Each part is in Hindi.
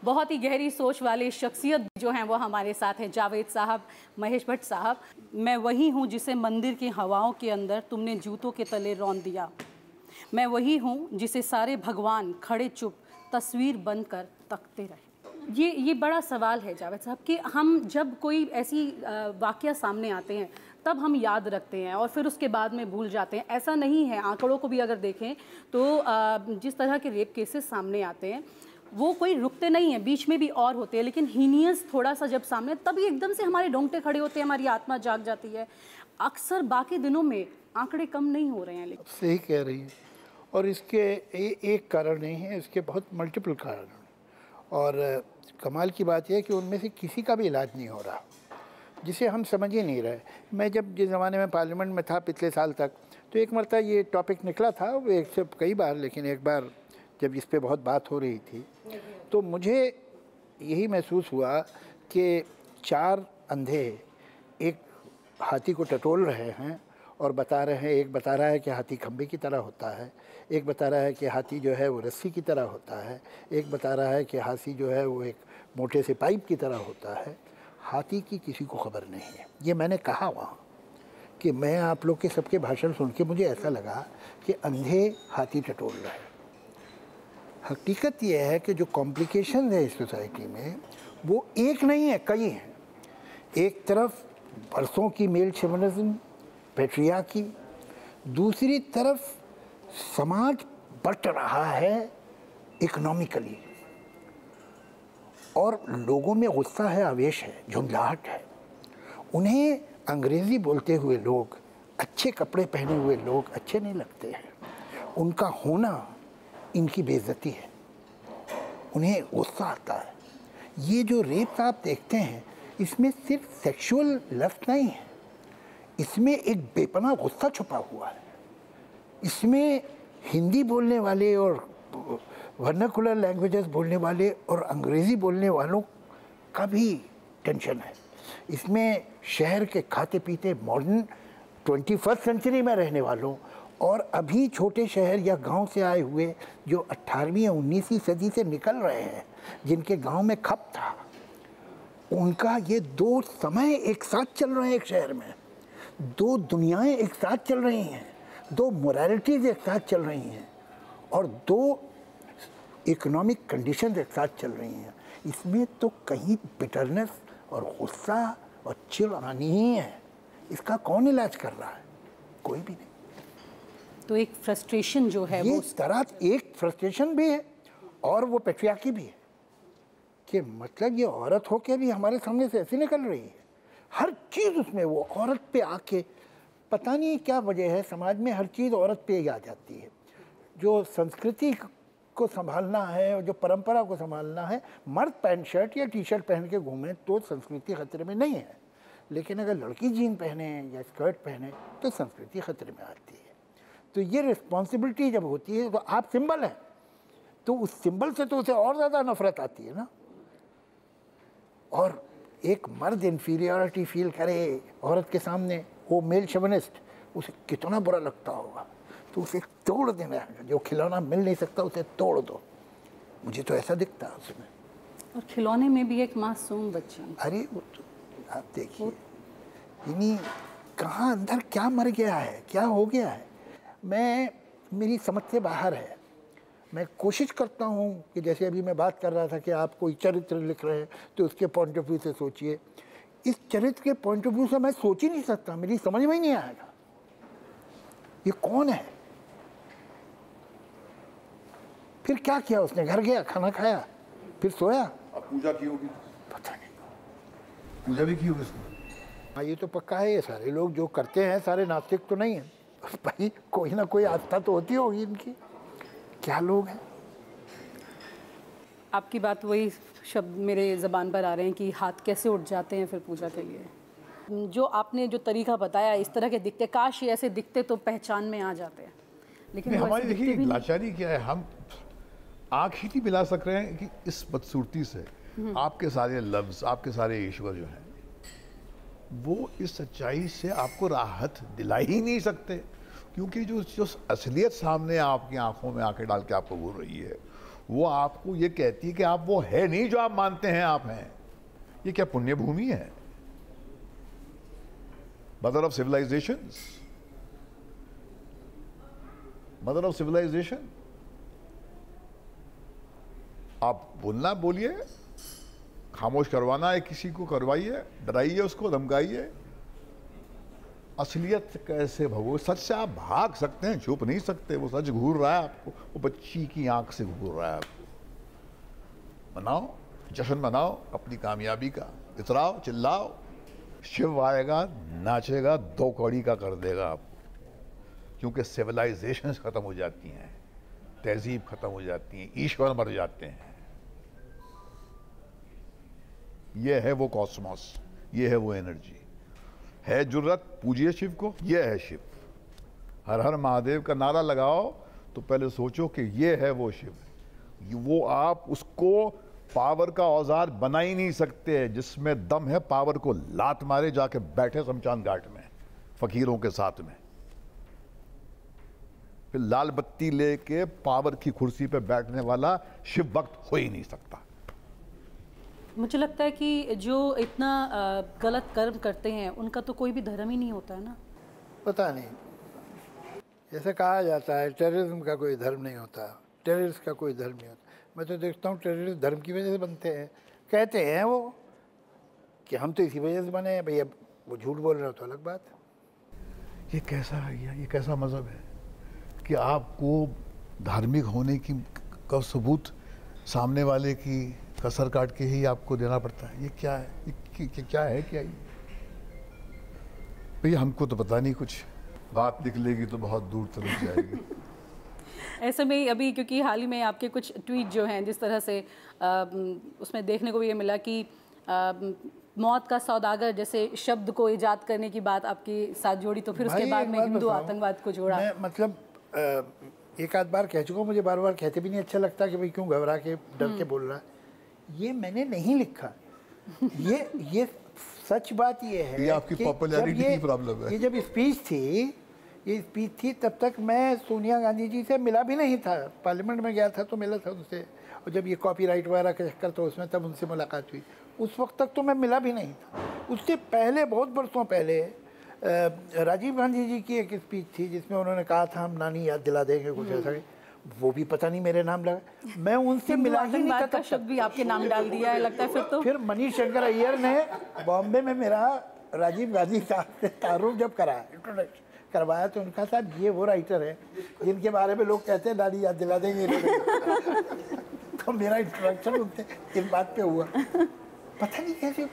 बहुत ही गहरी सोच वाली शख्सियत जो हैं वो हमारे साथ हैं। जावेद साहब, महेश भट्ट साहब, मैं वही हूँ जिसे मंदिर की हवाओं के अंदर तुमने जूतों के तले रौंद दिया। मैं वही हूँ जिसे सारे भगवान खड़े चुप तस्वीर बनकर तकते रहे। ये बड़ा सवाल है जावेद साहब कि हम जब कोई ऐसी वाक़या सामने आते हैं तब हम याद रखते हैं और फिर उसके बाद में भूल जाते हैं। ऐसा नहीं है, आंकड़ों को भी अगर देखें तो जिस तरह के रेप केसेस सामने आते हैं वो कोई रुकते नहीं हैं, बीच में भी और होते हैं, लेकिन हीनियस थोड़ा सा जब सामने तभी एकदम से हमारे रोंगटे खड़े होते हैं, हमारी आत्मा जाग जाती है। अक्सर बाकी दिनों में आंकड़े कम नहीं हो रहे हैं। लेकिन सही कह रही है, और इसके एक कारण नहीं है, इसके बहुत मल्टीपल कारण हैं। और कमाल की बात यह है कि उनमें से किसी का भी इलाज नहीं हो रहा, जिसे हम समझ ही नहीं रहे। मैं जब जिस ज़माने में पार्लियामेंट में था पिछले साल तक, तो एक मरतबा ये टॉपिक निकला था, वो एक से कई बार, लेकिन एक बार जब इस पे बहुत बात हो रही थी तो मुझे यही महसूस हुआ कि 4 अंधे एक हाथी को टटोल रहे हैं और बता रहे हैं, एक बता रहा है कि हाथी खंबे की तरह होता है, एक बता रहा है कि हाथी जो है वो रस्सी की तरह होता है, एक बता रहा है कि हाथी जो है वो एक मोटे से पाइप की तरह होता है। हाथी की किसी को खबर नहीं है। ये मैंने कहा वहाँ कि मैं आप लोग के सबके भाषण सुन के मुझे ऐसा लगा कि अंधे हाथी टटोल रहे हैं। हकीकत यह है कि जो कॉम्प्लिकेशन है इस सोसाइटी में वो एक नहीं है, कई हैं। एक तरफ बरसों की मेल शेवनिज्म, पैट्रियार्की, दूसरी तरफ समाज बट रहा है इकोनॉमिकली और लोगों में गुस्सा है, आवेश है, झुंझलाहट है। उन्हें अंग्रेज़ी बोलते हुए लोग, अच्छे कपड़े पहने हुए लोग अच्छे नहीं लगते हैं। उनका होना इनकी बेइज्जती है, उन्हें गुस्सा आता है। ये जो रेप आप देखते हैं इसमें सिर्फ सेक्सुअल लस्ट नहीं है, इसमें एक बेपनाह गुस्सा छुपा हुआ है। इसमें हिंदी बोलने वाले और वर्नाकुलर लैंग्वेजेस बोलने वाले और अंग्रेज़ी बोलने वालों का भी टेंशन है। इसमें शहर के खाते पीते मॉडर्न 21st सेंचुरी में रहने वालों और अभी छोटे शहर या गांव से आए हुए जो 18वीं या 19वीं सदी से निकल रहे हैं, जिनके गांव में खप था, उनका ये 2 समय एक साथ चल रहे हैं। एक शहर में 2 दुनियाएं एक साथ चल रही हैं, 2 मोरालिटीज़ एक साथ चल रही हैं और 2 इकोनॉमिक कंडीशंस एक साथ चल रही हैं। इसमें तो कहीं बिटरनेस और गुस्सा और चिढ़ आनी ही है। इसका कौन इलाज कर रहा है? कोई भी नहीं। तो एक फ्रस्ट्रेशन जो है ये वो तरह एक फ्रस्ट्रेशन भी है और वो पैट्रियार्की भी है कि मतलब ये औरत होके भी हमारे सामने से ऐसे निकल रही है। हर चीज़ उसमें वो औरत पे आके, पता नहीं क्या वजह है, समाज में हर चीज़ औरत पे ही आ जाती है। जो संस्कृति को संभालना है और जो परंपरा को संभालना है, मर्द पैंट शर्ट या टी शर्ट पहन के घूमें तो संस्कृति खतरे में नहीं है, लेकिन अगर लड़की जीन पहने या स्कर्ट पहने तो संस्कृति खतरे में आती है। तो ये रिस्पॉन्सिबिलिटी जब होती है तो आप सिंबल हैं, तो उस सिंबल से तो उसे और ज़्यादा नफरत आती है ना। और एक मर्द इन्फीरियरिटी फील करे औरत के सामने, वो मेल शोविनिस्ट, उसे कितना बुरा लगता होगा। तो उसे तोड़ देना है, जो खिलौना मिल नहीं सकता उसे तोड़ दो। मुझे तो ऐसा दिखता है उसमें। और खिलौने में भी एक मासूम बच्चा। अरे वो तो आप देखिए, यानी कहाँ अंदर क्या मर गया है, क्या हो गया है, मेरी समझ से बाहर है। मैं कोशिश करता हूँ कि जैसे अभी मैं बात कर रहा था कि आप कोई चरित्र लिख रहे हैं तो उसके पॉइंट ऑफ व्यू से सोचिए। इस चरित्र के पॉइंट ऑफ व्यू से मैं सोच ही नहीं सकता, मेरी समझ में ही नहीं आएगा ये कौन है। फिर क्या किया उसने? घर गया, खाना खाया, फिर सोया। अब पूजा की होगी, पता नहीं, पूजा भी की होगी उसने। हाँ, ये तो पक्का है। ये सारे लोग जो करते हैं सारे नास्तिक तो नहीं हैं भाई, कोई ना कोई आस्था तो होती होगी इनकी। क्या लोग हैं। आपकी बात, वही शब्द मेरे ज़बान पर आ रहे हैं कि हाथ कैसे उठ जाते हैं फिर पूजा के लिए। जो आपने जो तरीका बताया, इस तरह के दिखते, काश ये ऐसे दिखते तो पहचान में आ जाते हैं, लेकिन हमारी देखिए लाचारी क्या है, हम आँख ही नहीं मिला सक रहे हैं कि इस बदसूरती से आपके सारे लफ्ज़, आपके सारे ईश्वर जो हैं वो इस सच्चाई से आपको राहत दिला ही नहीं सकते। क्योंकि जो असलियत सामने आपकी आंखों में आंखें डाल के आपको बोल रही है वो आपको ये कहती है कि आप वो है नहीं जो आप मानते हैं आप हैं। ये क्या पुण्य भूमि है? Mother of civilisations, mother of civilisation. आप बोलना बोलिए, खामोश करवाना है किसी को करवाइए, डराइए उसको, धमकाइए। असलियत कैसे भगो? सच से आप भाग सकते हैं, छुप नहीं सकते। वो सच घूर रहा है आपको, वो बच्ची की आंख से घूर रहा है आपको। मनाओ, जश्न मनाओ अपनी कामयाबी का, इतराओ, चिल्लाओ। शिव आएगा, नाचेगा, दो कौड़ी का कर देगा आपको। क्योंकि सिविलाइजेशन खत्म हो जाती हैं, तहजीब खत्म हो जाती हैं, ईश्वर मर जाते हैं। ये है वो कॉस्मोस, ये है वो एनर्जी। है जुर्रत, पूजिए शिव को, ये है शिव। हर हर महादेव का नारा लगाओ तो पहले सोचो कि ये है वो शिव। वो आप उसको पावर का औजार बना ही नहीं सकते। जिसमें दम है पावर को लात मारे, जाके बैठे शमशान घाट में फकीरों के साथ में, फिर लाल बत्ती लेके पावर की कुर्सी पे बैठने वाला शिव भक्त हो ही नहीं सकता। मुझे लगता है कि जो इतना गलत कर्म करते हैं उनका तो कोई भी धर्म ही नहीं होता है ना। पता नहीं, जैसे कहा जाता है टेररिज्म का कोई धर्म नहीं होता, टेररिस्ट का कोई धर्म नहीं होता। मैं तो देखता हूँ टेररिस्ट धर्म की वजह से बनते हैं। कहते हैं वो कि हम तो इसी वजह से बने हैं। भैया वो झूठ बोल रहे हो तो अलग बात। ये कैसा है, ये कैसा मजहब है कि आपको धार्मिक होने की का सबूत सामने वाले की कसर काट के ही आपको देना पड़ता है? ये क्या है? ये क्या है क्या ये? भैया हमको तो पता नहीं कुछ। बात निकलेगी तो बहुत दूर तक जाएगी। ऐसे में ही अभी क्योंकि हाल ही में आपके कुछ ट्वीट जो हैं जिस तरह से उसमें देखने को भी ये मिला कि मौत का सौदागर जैसे शब्द को इजाद करने की बात आपके साथ जोड़ी, तो फिर उसके बाद में हिंदू आतंकवाद को जोड़ा। मैं मतलब एक आध बार कह चुका हूँ, मुझे बार बार कहते भी नहीं अच्छा लगता कि भाई क्यों घबरा के डर के बोल रहा है। ये मैंने नहीं लिखा। ये सच बात ये है, ये आपकी पॉपुलैरिटी की प्रॉब्लम है। ये जब ये स्पीच थी तब तक मैं सोनिया गांधी जी से मिला भी नहीं था। पार्लियामेंट में गया था तो मिला था उनसे, और जब ये कॉपीराइट वगैरह का चक्कर तो उसमें तब उनसे मुलाकात हुई। उस वक्त तक तो मैं मिला भी नहीं था। उससे पहले बहुत बरसों पहले राजीव गांधी जी की एक स्पीच थी जिसमें उन्होंने कहा था हम नानी याद दिला देंगे, कुछ ऐसा। वो भी पता नहीं मेरे नाम लगा, मैं उनसे मिला ही नहीं था। का शब्द भी आपके नाम डाल दिया है लगता है फिर तो। फिर मनीष शंकर अय्यर ने बॉम्बे में मेरा राजीव गांधी का तारुफ जब इंट्रोडक्शन करवाया तो उनका साहब ये वो राइटर है जिनके बारे में लोग कहते हैं नानी याद दिला देंगे। तो मेरा इंट्रोडक्शन उनसे इस बात पे हुआ। पता नहीं कैसे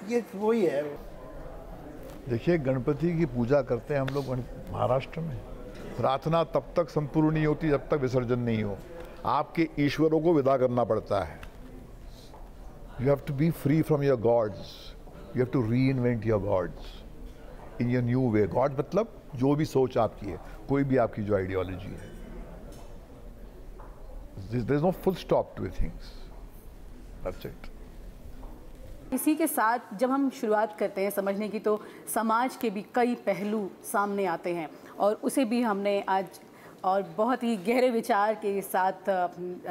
ये वही है। देखिए गणपति की पूजा करते हैं हम लोग महाराष्ट्र में। प्रार्थना तब तक संपूर्ण नहीं होती जब तक विसर्जन नहीं हो। आपके ईश्वरों को विदा करना पड़ता है। You have to be free from your gods, you have to reinvent your gods in your new way. God मतलब जो भी सोच आपकी है, कोई भी आपकी जो आइडियोलॉजी है। There is no full stop to things, that's it. इसी के साथ जब हम शुरुआत करते हैं समझने की तो समाज के भी कई पहलू सामने आते हैं, और उसे भी हमने आज और बहुत ही गहरे विचार के साथ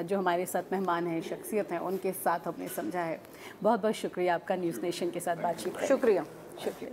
जो हमारे साथ मेहमान हैं, शख्सियत हैं, उनके साथ हमने समझा है। बहुत बहुत शुक्रिया आपका न्यूज़ नेशन के साथ बातचीत। शुक्रिया। शुक्रिया।